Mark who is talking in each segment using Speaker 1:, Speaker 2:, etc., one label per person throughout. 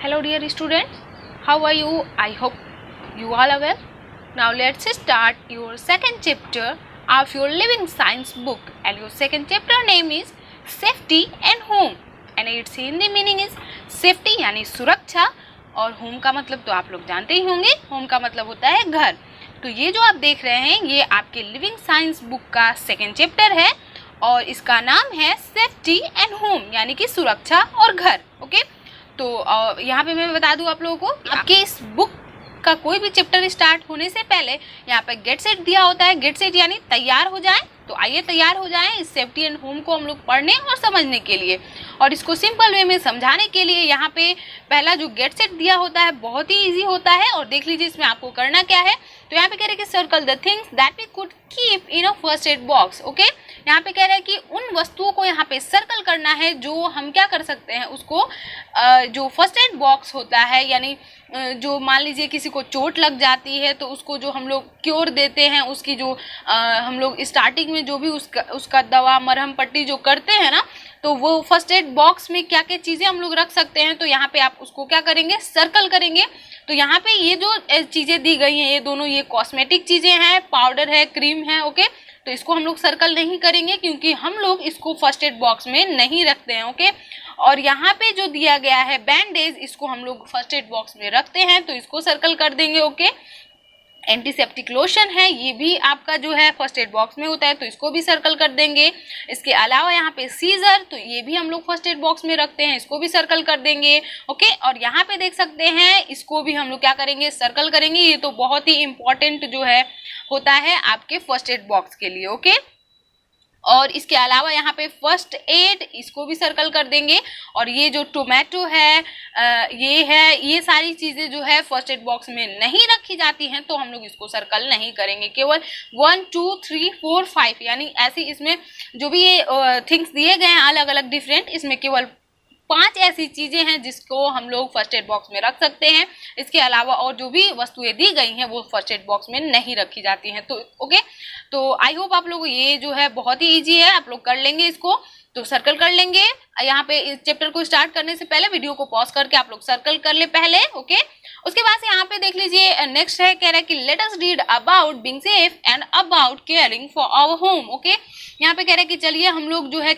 Speaker 1: Hello dear students, how are you? I hope you all are well. Now let's start your second chapter of your living science book, and your second chapter name is Safety and Home, and its Hindi meaning is safety यानी सुरक्षा, और home का मतलब तो आप लोग जानते ही होंगे, home का मतलब होता है घर। तो ये जो आप देख रहे हैं ये आपके लिविंग साइंस बुक का सेकेंड चैप्टर है और इसका नाम है सेफ्टी एंड होम यानी कि सुरक्षा और घर। ओके, तो यहाँ पे मैं बता दूँ आप लोगों को, आपके इस बुक का कोई भी चैप्टर स्टार्ट होने से पहले यहाँ पे गेट सेट दिया होता है। गेट सेट यानी तैयार हो जाए। तो आइए तैयार हो जाएं इस सेफ्टी एंड होम को हम लोग पढ़ने और समझने के लिए, और इसको सिंपल वे में समझाने के लिए यहाँ पे पहला जो गेट सेट दिया होता है बहुत ही इजी होता है। और देख लीजिए इसमें आपको करना क्या है। तो यहाँ पे कह रहे हैं कि circle the things that we could keep in a first aid box. Okay, यहाँ पे कह रहे हैं कि उन वस्तुओं को यहाँ पे सर्कल करना है जो हम क्या कर सकते हैं, उसको जो फर्स्ट एड बॉक्स होता है, यानी जो मान लीजिए किसी को चोट लग जाती है तो उसको जो हम लोग क्योर देते हैं, उसकी जो हम लोग स्टार्टिंग में जो भी उसका दवा मरहम पट्टी जो करते हैं ना, तो वो फर्स्ट एड बॉक्स में क्या क्या चीज़ें हम लोग रख सकते हैं। तो यहाँ पे आप उसको क्या करेंगे, सर्कल करेंगे। तो यहाँ पे ये जो चीज़ें दी गई हैं ये दोनों ये कॉस्मेटिक चीज़ें हैं, पाउडर है, क्रीम है। ओके, तो इसको हम लोग सर्कल नहीं करेंगे क्योंकि हम लोग इसको फर्स्ट एड बॉक्स में नहीं रखते हैं। ओके, और यहाँ पे जो दिया गया है बैंडेज, इसको हम लोग फर्स्ट एड बॉक्स में रखते हैं तो इसको सर्कल कर देंगे। ओके, एंटीसेप्टिक लोशन है, ये भी आपका जो है फर्स्ट एड बॉक्स में होता है तो इसको भी सर्कल कर देंगे। इसके अलावा यहाँ पे सीजर, तो ये भी हम लोग फर्स्ट एड बॉक्स में रखते हैं, इसको भी सर्कल कर देंगे। ओके, और यहाँ पे देख सकते हैं इसको भी हम लोग क्या करेंगे, सर्कल करेंगे। ये तो बहुत ही इंपॉर्टेंट जो है होता है आपके फर्स्ट एड बॉक्स के लिए। ओके, और इसके अलावा यहाँ पे फर्स्ट एड, इसको भी सर्कल कर देंगे। और ये जो टोमेटो है ये सारी चीज़ें जो है फर्स्ट एड बॉक्स में नहीं रखी जाती हैं तो हम लोग इसको सर्कल नहीं करेंगे। केवल 1 2 3 4 5 यानी ऐसी इसमें जो भी ये थिंग्स दिए गए हैं अलग अलग डिफरेंट, इसमें केवल 5 ऐसी चीज़ें हैं जिसको हम लोग फर्स्ट एड बॉक्स में रख सकते हैं। इसके अलावा और जो भी वस्तुएं दी गई हैं वो फर्स्ट एड बॉक्स में नहीं रखी जाती हैं। तो ओके, तो आई होप आप लोग ये जो है बहुत ही इजी है, आप लोग कर लेंगे इसको। तो सर्कल कर लेंगे। यहाँ पे इस चैप्टर को स्टार्ट करने से पहले वीडियो को पॉज करके आप लोग सर्कल कर ले पहले। ओके, उसके बाद से यहाँ पे देख लीजिए नेक्स्ट है, कह रहा है कि let us read about being safe and about caring for our home. Okay, यहाँ पे कह रहे हैं कि चलिए हम लोग जो है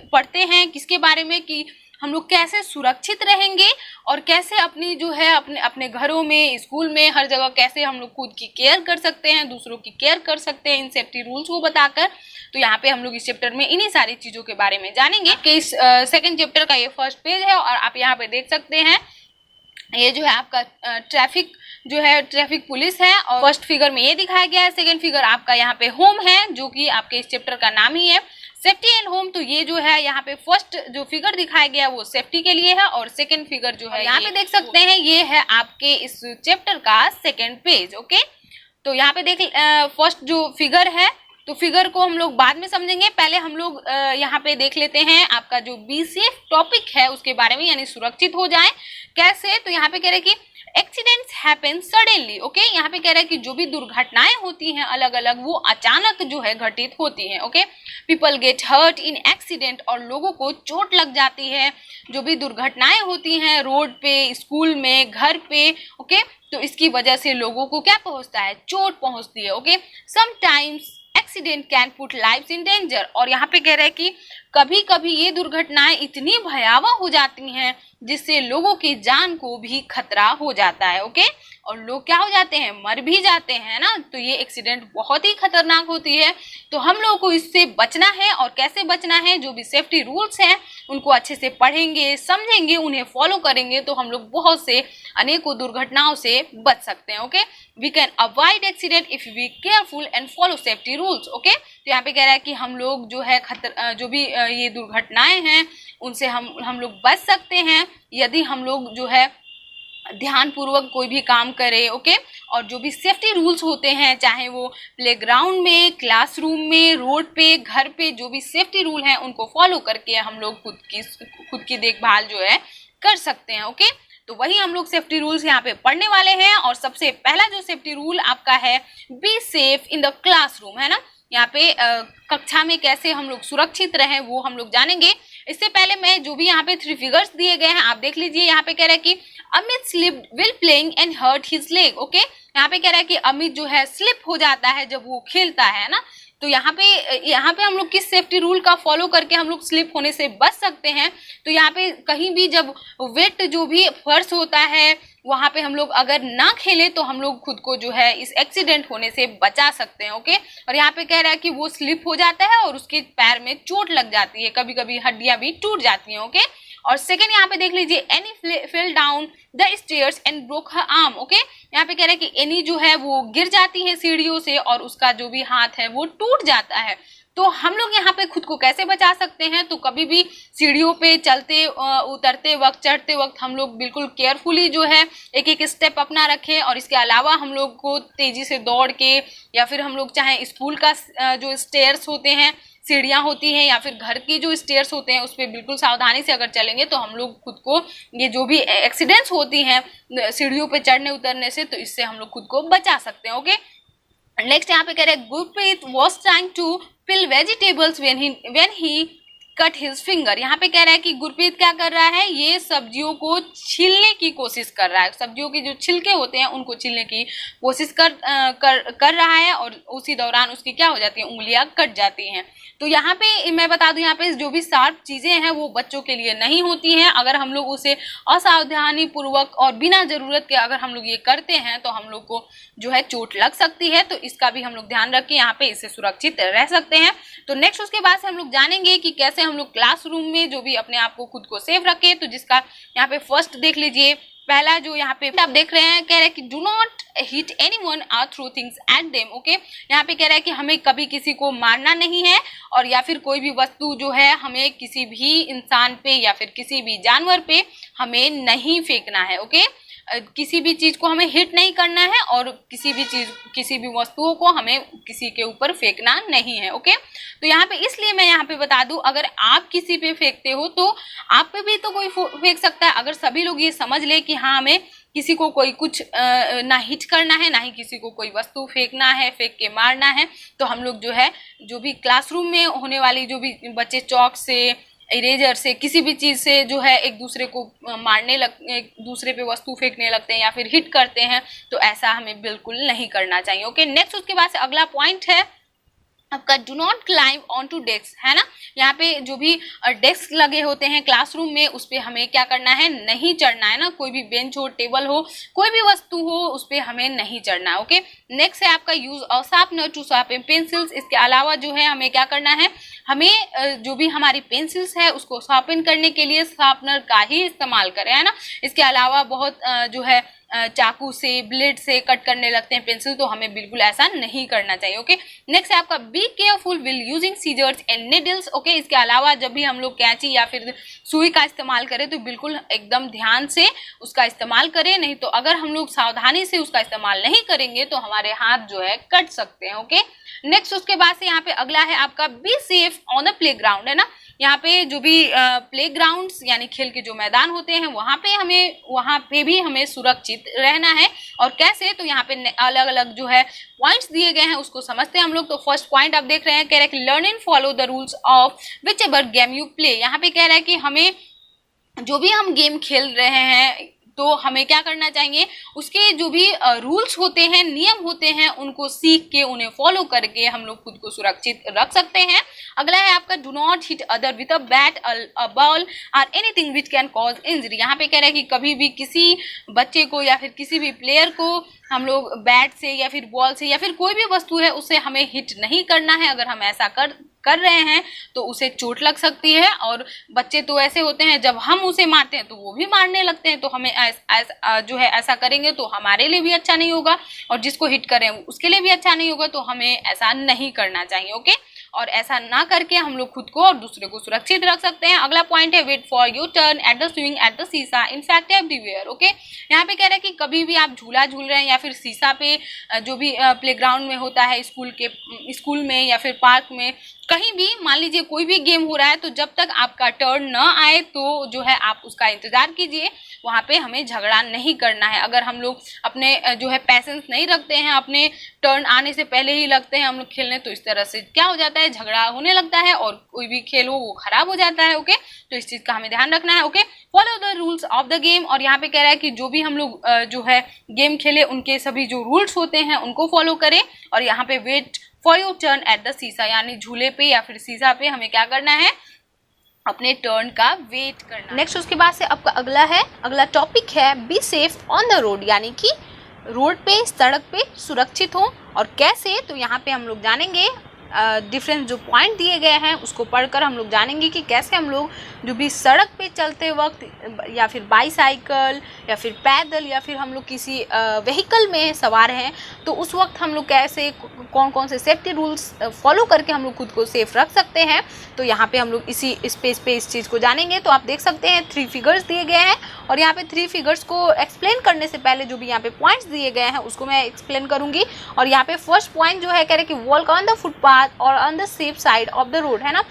Speaker 1: पढ़ते हैं किसके बारे में, कि हम लोग कैसे सुरक्षित रहेंगे और कैसे अपनी जो है अपने घरों में, स्कूल में, हर जगह कैसे हम लोग खुद की केयर कर सकते हैं, दूसरों की केयर कर सकते हैं इन सेफ्टी रूल्स को बताकर। तो यहाँ पे हम लोग इस चैप्टर में इन्हीं सारी चीज़ों के बारे में जानेंगे कि इस सेकेंड चैप्टर का ये फर्स्ट पेज है। और आप यहाँ पे देख सकते हैं ये जो है आपका ट्रैफिक जो है ट्रैफिक पुलिस है, और फर्स्ट फिगर में ये दिखाया गया है। सेकेंड फिगर आपका यहाँ पे होम है जो कि आपके इस चैप्टर का नाम ही है, सेफ्टी एंड होम। तो ये जो है यहाँ पे फर्स्ट जो फिगर दिखाया गया वो सेफ्टी के लिए है, और सेकंड फिगर जो है यहाँ पे देख सकते हैं ये है आपके इस चैप्टर का सेकंड पेज। ओके, तो यहाँ पे देख फर्स्ट जो फिगर है, तो फिगर को हम लोग बाद में समझेंगे, पहले हम लोग यहाँ पे देख लेते हैं आपका जो बी सेफ टॉपिक है उसके बारे में, यानी सुरक्षित हो जाए कैसे। तो यहाँ पे कह रहे हैं कि एक्सीडेंट्स हैपन सडनली। ओके, यहाँ पे कह रहा है कि जो भी दुर्घटनाएं होती हैं अलग अलग वो अचानक जो है घटित होती हैं। Okay, people get hurt in accident, और लोगों को चोट लग जाती है जो भी दुर्घटनाएं होती हैं रोड पे, स्कूल में, घर पे। ओके, तो इसकी वजह से लोगों को क्या पहुंचता है, चोट पहुंचती है। Okay, sometimes accident can put lives in danger, और यहाँ पे कह रहा है कि कभी कभी ये दुर्घटनाएं इतनी भयावह हो जाती हैं जिससे लोगों की जान को भी खतरा हो जाता है। ओके, और लोग क्या हो जाते हैं, मर भी जाते हैं ना। तो ये एक्सीडेंट बहुत ही खतरनाक होती है। तो हम लोगों को इससे बचना है, और कैसे बचना है, जो भी सेफ्टी रूल्स हैं उनको अच्छे से पढ़ेंगे, समझेंगे, उन्हें फॉलो करेंगे तो हम लोग बहुत से अनेकों दुर्घटनाओं से बच सकते हैं। Okay, we can avoid accident if we careful and follow safety rules. Okay, तो यहाँ पे कह रहा है कि हम लोग जो है जो भी ये दुर्घटनाएं हैं उनसे हम लोग बच सकते हैं यदि हम लोग जो है ध्यान पूर्वक कोई भी काम करे। ओके, और जो भी सेफ्टी रूल्स होते हैं, चाहे वो प्लेग्राउंड में, क्लासरूम में, रोड पे, घर पे, जो भी सेफ्टी रूल हैं उनको फॉलो करके हम लोग खुद की देखभाल जो है कर सकते हैं। ओके, तो वही हम लोग सेफ्टी रूल्स यहाँ पे पढ़ने वाले हैं। और सबसे पहला जो सेफ्टी रूल आपका है, be safe in the classroom, है ना। यहाँ पे कक्षा में कैसे हम लोग सुरक्षित रहें वो हम लोग जानेंगे। इससे पहले मैं जो भी यहाँ पे 3 फिगर्स दिए गए हैं आप देख लीजिए। यहाँ पे कह रहा है कि Amit slip while playing and hurt his leg. Okay, यहाँ पे कह रहा है कि अमित जो है स्लिप हो जाता है जब वो खेलता है ना। तो यहाँ पे हम लोग किस सेफ्टी रूल का फॉलो करके हम लोग स्लिप होने से बच सकते हैं। तो यहाँ पे कहीं भी जब वेट जो भी फर्श होता है वहाँ पे हम लोग अगर ना खेलें तो हम लोग खुद को जो है इस एक्सीडेंट होने से बचा सकते हैं। ओके, और यहाँ पे कह रहा है कि वो स्लिप हो जाता है और उसके पैर में चोट लग जाती है, कभी कभी हड्डियां भी टूट जाती हैं। ओके, और सेकेंड यहाँ पे देख लीजिए, any fell down the stairs and broke her arm. Okay, यहाँ पे कह रहे हैं कि एनी जो है वो गिर जाती है सीढ़ियों से और उसका जो भी हाथ है वो टूट जाता है। तो हम लोग यहाँ पे खुद को कैसे बचा सकते हैं, तो कभी भी सीढ़ियों पे चलते उतरते वक्त चढ़ते वक्त हम लोग बिल्कुल केयरफुली जो है एक एक स्टेप अपना रखें। और इसके अलावा हम लोग को तेजी से दौड़ के या फिर हम लोग चाहे स्कूल का जो स्टेयर्स होते हैं, सीढ़ियाँ होती हैं, या फिर घर की जो स्टेयर्स होते हैं उस पर बिल्कुल सावधानी से अगर चलेंगे तो हम लोग खुद को ये जो भी एक्सीडेंट्स होती हैं सीढ़ियों पे चढ़ने उतरने से, तो इससे हम लोग खुद को बचा सकते हैं। ओके, नेक्स्ट यहाँ पे कह रहे हैं Gurpreet was trying to peel vegetables when he cut his finger. यहाँ पे कह रहा है कि गुरप्रीत क्या कर रहा है, ये सब्जियों को छीलने की कोशिश कर रहा है, सब्जियों के जो छिलके होते हैं उनको छीलने की कोशिश कर रहा है और उसी दौरान उसकी क्या हो जाती है, उंगलियां कट जाती हैं। तो यहाँ पे मैं बता दूं, यहाँ पे जो भी शार्प चीजें हैं वो बच्चों के लिए नहीं होती हैं। अगर हम लोग उसे असावधानी पूर्वक और बिना जरूरत के अगर हम लोग ये करते हैं तो हम लोग को जो है चोट लग सकती है। तो इसका भी हम लोग ध्यान रखें, यहाँ पे इससे सुरक्षित रह सकते हैं। तो नेक्स्ट उसके बाद से हम लोग जानेंगे कि कैसे हम लोग क्लासरूम में जो भी अपने आप को खुद को सेफ रखें। तो जिसका यहाँ पे फर्स्ट देख लीजिए, पहला जो यहाँ पे आप देख रहे हैं, कह रहे हैं कि डू नॉट हिट एनीवन और throw things at them. Okay, यहाँ पे कह रहा है कि हमें कभी किसी को मारना नहीं है और या फिर कोई भी वस्तु जो है हमें किसी भी इंसान पे या फिर किसी भी जानवर पे हमें नहीं फेंकना है। ओके, किसी भी चीज को हमें हिट नहीं करना है और किसी भी वस्तुओं को हमें किसी के ऊपर फेंकना नहीं है। ओके, तो यहाँ पे इसलिए मैं यहाँ पे बता दूं, अगर आप किसी पे फेंकते हो तो आप पे भी तो कोई फेंक सकता है। अगर सभी लोग ये समझ ले कि हाँ हमें किसी को कोई कुछ ना हिट करना है, ना ही किसी को कोई वस्तु फेंकना है, फेंक के मारना है, तो हम लोग जो है जो भी क्लासरूम में होने वाली जो भी बच्चे चौक से, इरेजर से, किसी भी चीज से जो है एक दूसरे को एक दूसरे पे वस्तु फेंकने लगते हैं या फिर हिट करते हैं, तो ऐसा हमें बिल्कुल नहीं करना चाहिए। ओके, नेक्स्ट उसके बाद से अगला पॉइंट है आपका do not climb on to desk, है ना। यहाँ पे जो भी डेस्क लगे होते हैं क्लासरूम में उस पर हमें क्या करना है, नहीं चढ़ना है ना। कोई भी बेंच हो, टेबल हो, कोई भी वस्तु हो, उस पर हमें नहीं चढ़ना है। ओके, नेक्स्ट है आपका use of sharpener to sharpen pencils. इसके अलावा जो है हमें क्या करना है, हमें जो भी हमारी पेंसिल्स है उसको शार्पन करने के लिए शार्पनर का ही इस्तेमाल करें, है ना। इसके अलावा बहुत जो है चाकू से, ब्लेड से कट करने लगते हैं पेंसिल, तो हमें बिल्कुल ऐसा नहीं करना चाहिए। ओके, नेक्स्ट है आपका be careful while using scissors and needles. Okay, इसके अलावा जब भी हम लोग कैंची या फिर सुई का इस्तेमाल करें तो बिल्कुल एकदम ध्यान से उसका इस्तेमाल करें, नहीं तो अगर हम लोग सावधानी से उसका इस्तेमाल नहीं करेंगे तो हमारे हाथ जो है कट सकते हैं। ओके, नेक्स्ट उसके बाद से यहाँ पे अगला है आपका be safe on the play ground, है ना। यहाँ पे जो भी प्ले ग्राउंड्स यानी खेल के जो मैदान होते हैं वहाँ पे भी हमें सुरक्षित रहना है। और कैसे, तो यहाँ पे अलग अलग जो है पॉइंट्स दिए गए हैं उसको समझते हैं हम लोग। तो फर्स्ट पॉइंट आप देख रहे हैं, कह रहे हैं कि learn and follow the rules of which ever game you play. यहाँ पे कह रहा है कि हमें जो भी हम गेम खेल रहे हैं तो हमें क्या करना चाहिए, उसके जो भी रूल्स होते हैं, नियम होते हैं, उनको सीख के उन्हें फॉलो करके हम लोग खुद को सुरक्षित रख सकते हैं। अगला है आपका do not hit other with a bat, a ball और anything which can cause injury. यहाँ पे कह रहा है कि कभी भी किसी बच्चे को या फिर किसी भी प्लेयर को हम लोग बैट से या फिर बॉल से या फिर कोई भी वस्तु है उससे हमें हिट नहीं करना है। अगर हम ऐसा कर रहे हैं तो उसे चोट लग सकती है। और बच्चे तो ऐसे होते हैं, जब हम उसे मारते हैं तो वो भी मारने लगते हैं, तो हमें जो है ऐसा करेंगे तो हमारे लिए भी अच्छा नहीं होगा और जिसको हिट करें उसके लिए भी अच्छा नहीं होगा। तो हमें ऐसा नहीं करना चाहिए। ओके, और ऐसा ना करके हम लोग खुद को और दूसरे को सुरक्षित रख सकते हैं। अगला पॉइंट है wait for your turn at the swing at the seesaw in fact everywhere. Okay, यहाँ पे कह रहा है कि कभी भी आप झूला झूल रहे हैं या फिर सीसा पे जो भी प्लेग्राउंड में होता है, स्कूल में या फिर पार्क में, कहीं भी मान लीजिए कोई भी गेम हो रहा है तो जब तक आपका टर्न ना आए तो जो है आप उसका इंतजार कीजिए, वहाँ पे हमें झगड़ा नहीं करना है। अगर हम लोग अपने जो है पैसेंस नहीं रखते हैं, अपने टर्न आने से पहले ही लगते हैं हम लोग खेलने, तो इस तरह से क्या हो जाता है, झगड़ा होने लगता है और कोई भी खेल हो वो खराब हो जाता है। ओके, तो इस चीज़ का हमें ध्यान रखना है। Okay, follow the rules of the game, और यहाँ पे कह रहा है कि जो भी हम लोग जो है गेम खेले उनके सभी जो रूल्स होते हैं उनको फॉलो करें। और यहाँ पे wait for your turn at the seesaw, यानी झूले पे या फिर सीसा पे हमें क्या करना है, अपने टर्न का वेट करना। नेक्स्ट उसके बाद से आपका अगला टॉपिक है be safe on the road, यानी कि रोड पे, सड़क पे सुरक्षित हो। और कैसे, तो यहाँ पे हम लोग जानेंगे डिफरेंट जो पॉइंट दिए गए हैं उसको पढ़कर हम लोग जानेंगे कि कैसे हम लोग जो भी सड़क पे चलते वक्त या फिर बाईसाइकिल या फिर पैदल या फिर हम लोग किसी व्हीकल में सवार हैं तो उस वक्त हम लोग कैसे कौन कौन से सेफ्टी रूल्स फॉलो करके हम लोग खुद को सेफ रख सकते हैं। तो यहाँ पे हम लोग इसी स्पेस पे इस चीज़ को जानेंगे। तो आप देख सकते हैं 3 फिगर्स दिए गए हैं और यहाँ पे 3 फिगर्स को एक्सप्लेन करने से पहले जो भी यहाँ पे पॉइंट्स दिए गए हैं उसको मैं एक्सप्लेन करूँगी। और यहाँ पे फर्स्ट पॉइंट जो है कह रहे कि वॉक ऑन द फुटपाथ और on the safe side of the road, है ना।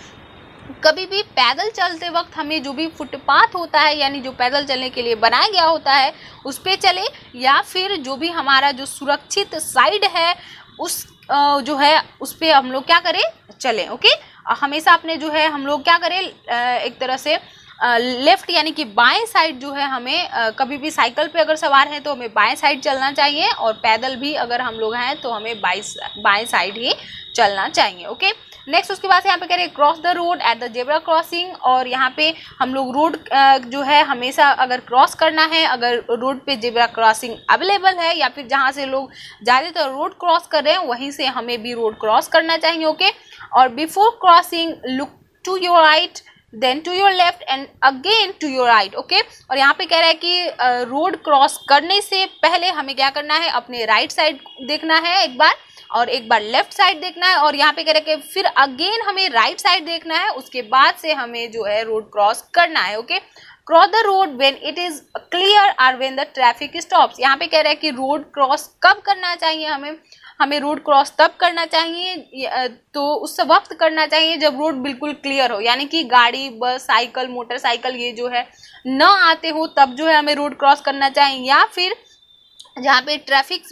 Speaker 1: कभी भी पैदल चलते वक्त हमें जो भी फुटपाथ होता है यानी जो पैदल चलने के लिए बनाया गया होता है उस पे चले, या फिर जो भी हमारा जो सुरक्षित साइड है उस जो है उस पे हम लोग क्या करें, चलें। ओके, हमेशा अपने जो है हम लोग क्या करें, एक तरह से लेफ्ट यानी कि बाएं साइड जो है हमें कभी भी साइकिल पे अगर सवार हैं तो हमें बाएं साइड चलना चाहिए, और पैदल भी अगर हम लोग हैं तो हमें बाएं साइड ही चलना चाहिए। ओके, नेक्स्ट उसके बाद यहाँ पे कह रहे हैं cross the road at the zebra crossing, और यहाँ पे हम लोग रोड जो है हमेशा अगर क्रॉस करना है, अगर रोड पे जेब्रा क्रॉसिंग अवेलेबल है या फिर जहाँ से लोग ज़्यादातर रोड क्रॉस कर रहे हैं वहीं से हमें भी रोड क्रॉस करना चाहिए। ओके, और before crossing look to your right then to your left and again to your right. Okay, और यहाँ पे कह रहा है कि रोड क्रॉस करने से पहले हमें क्या करना है, अपने राइट साइड देखना है एक बार और एक बार लेफ्ट साइड देखना है, और यहाँ पे कह रहा है कि फिर अगेन हमें राइट साइड देखना है, उसके बाद से हमें जो है रोड क्रॉस करना है। Okay, cross the road when it is clear और व्हेन द ट्रैफिक स्टॉप्स। यहाँ पे कह रहा है कि रोड क्रॉस कब करना चाहिए, हमें रोड क्रॉस तब करना चाहिए, तो उस वक्त करना चाहिए जब रोड बिल्कुल क्लियर हो, यानी कि गाड़ी, बस, साइकिल, मोटरसाइकिल ये जो है न आते हो तब जो है हमें रोड क्रॉस करना चाहिए, या फिर जहाँ पे ट्रैफिक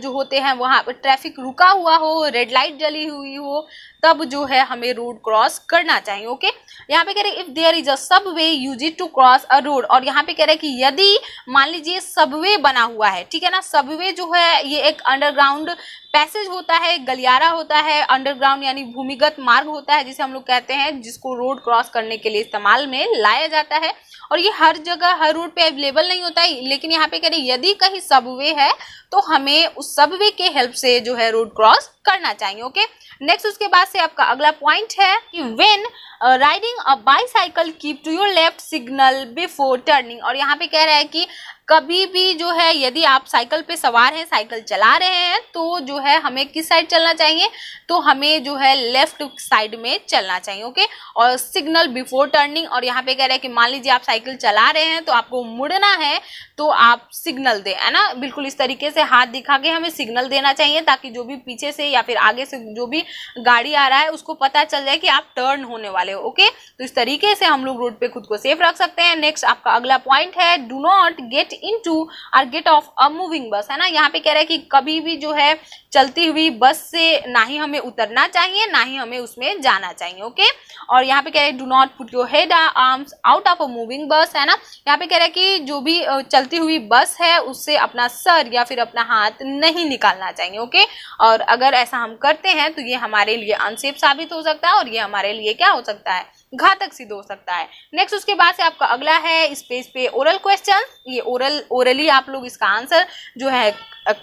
Speaker 1: जो होते हैं वहाँ पर ट्रैफिक रुका हुआ हो, रेड लाइट जली हुई हो, तब जो है हमें रोड क्रॉस करना चाहिए। ओके, यहाँ पे कह रहे if there is a subway use it to cross a road, और यहाँ पे कह रहे हैं कि यदि मान लीजिए सबवे बना हुआ है, ठीक है ना, सबवे जो है ये एक अंडरग्राउंड पैसेज होता है, गलियारा होता है, अंडरग्राउंड यानी भूमिगत मार्ग होता है जिसे हम लोग कहते हैं, जिसको रोड क्रॉस करने के लिए इस्तेमाल में लाया जाता है, और ये हर जगह हर रोड पे अवेलेबल नहीं होता है, लेकिन यहाँ पे कह रहे यदि कहीं सबवे है तो हमें उस सबवे के हेल्प से जो है रोड क्रॉस करना चाहिए। ओके, नेक्स्ट उसके बाद से आपका अगला पॉइंट है कि when riding a bicycle keep to your left signal before turning, और यहाँ पे कह रहा है कि कभी भी जो है यदि आप साइकिल पे सवार हैं, साइकिल चला रहे हैं, तो जो है हमें किस साइड चलना चाहिए, तो हमें जो है लेफ्ट साइड में चलना चाहिए। ओके, और सिग्नल बिफोर टर्निंग, और यहाँ पे कह रहा है कि मान लीजिए आप साइकिल चला रहे हैं तो आपको मुड़ना है तो आप सिग्नल दें, है ना, बिल्कुल इस तरीके से हाथ दिखा के हमें सिग्नल देना चाहिए ताकि जो भी पीछे से या फिर आगे से जो भी गाड़ी आ रहा है उसको पता चल जाए कि आप टर्न होने वाले हो। ओके, तो इस तरीके से हम लोग रोड पे खुद को सेफ रख सकते हैं। नेक्स्ट आपका अगला पॉइंट है do not get into or get off a moving bus, है ना। यहाँ पे कह रहा है कि कभी भी जो है चलती हुई बस से ना ही हमें उतरना चाहिए ना ही हमें उसमें जाना चाहिए। ओके, और यहाँ पे कह रहा है do not put your head arms out of a moving bus, है ना। यहाँ पे कह रहा है कि जो भी चलती हुई बस है उससे अपना सर या फिर अपना हाथ नहीं निकालना चाहिए। ओके, और अगर ऐसा हम करते हैं तो ये हमारे लिए अनसेफ साबित हो सकता है और ये हमारे लिए क्या हो सकता है, घातक सिद्ध हो सकता है। नेक्स्ट उसके बाद से आपका अगला है इस पेज पे ओरल क्वेश्चन। ये ओरली आप लोग इसका आंसर जो है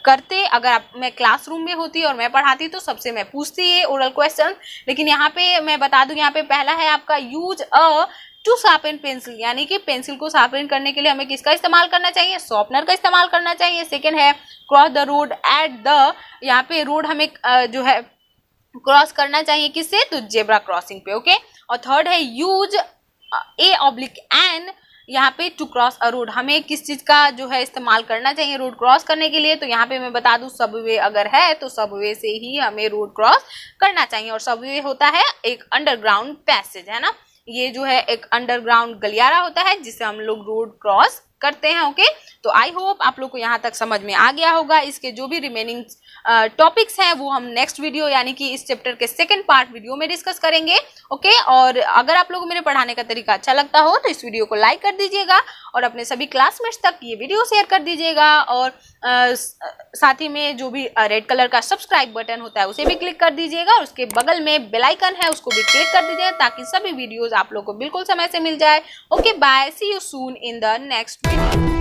Speaker 1: करते, अगर मैं क्लासरूम में होती और मैं पढ़ाती तो सबसे मैं पूछती है ओरल क्वेश्चन, लेकिन यहाँ पे मैं बता दूं यहाँ पे पहला है आपका use a to sharpen pencil, यानी कि पेंसिल को शार्पन करने के लिए हमें किसका इस्तेमाल करना चाहिए, शॉर्पनर का इस्तेमाल करना चाहिए। सेकेंड है cross the road at the, यहाँ पे रोड हमें जो है क्रॉस करना चाहिए किससे, तो जेब्रा क्रॉसिंग पे। ओके, और थर्ड है यूज ए ऑब्लिक एन यहाँ पे टू क्रॉस अ रोड, हमें किस चीज़ का जो है इस्तेमाल करना चाहिए रोड क्रॉस करने के लिए। तो यहाँ पे मैं बता दूँ सबवे अगर है तो सबवे से ही हमें रोड क्रॉस करना चाहिए। और सबवे होता है एक अंडरग्राउंड पैसेज, है ना, ये जो है एक अंडरग्राउंड गलियारा होता है जिससे हम लोग रोड क्रॉस करते हैं। ओके, तो आई होप आप लोग को यहाँ तक समझ में आ गया होगा। इसके जो भी रिमेनिंग टॉपिक्स हैं वो हम नेक्स्ट वीडियो यानी कि इस चैप्टर के सेकंड पार्ट वीडियो में डिस्कस करेंगे। ओके, और अगर आप लोगों को मेरे पढ़ाने का तरीका अच्छा लगता हो तो इस वीडियो को लाइक कर दीजिएगा और अपने सभी क्लासमेट्स तक ये वीडियो शेयर कर दीजिएगा। और साथ ही में जो भी रेड कलर का सब्सक्राइब बटन होता है उसे भी क्लिक कर दीजिएगा और उसके बगल में बेल आइकन है उसको भी क्लिक कर दीजिएगा ताकि सभी वीडियोस आप लोग को बिल्कुल समय से मिल जाए। Okay, bye, see you soon in the next video.